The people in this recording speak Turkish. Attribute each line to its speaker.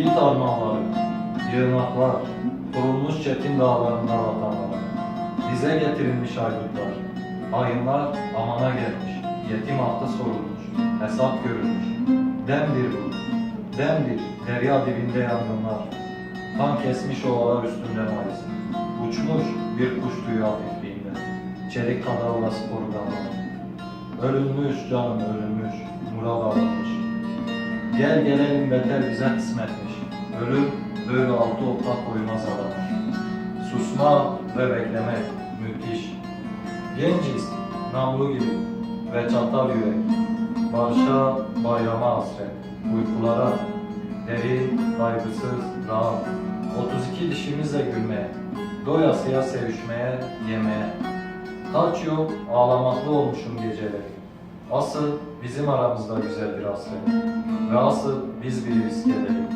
Speaker 1: Yiğit armağanları, yığınaklar, kurulmuş çetin dağlarında vatanlar, bize getirilmiş aygıtlar, hainler amana gelmiş, yetim hakkı sorulmuş, hesap görülmüş. Demdir bu, demdir, derya dibinde yangınlar, kan kesmiş ovalar üstünde mayıs, uçmuş bir kuş tüyü hafifliğinde, çelik kadavlası koruganlar. Ölünmüş canım ölünmüş, nura bağlanmış. Gel gelelim beter bize kısmetmiş. Ölüm böyle altı okta koymaz adam. Susma ve beklemek müthiş. Genciz, namlu gibi ve çatal yürek. Barışa, bayrama hasret, uykulara, derin, kaygısız, rahat. 32 dişimizle gülmeye, doyasıya sevişmeye, yemeye. Taç yok, ağlamaklı olmuşum geceleri. Asıl bizim aramızda güzel bir hasret. Ve asıl biz biliriz kederi.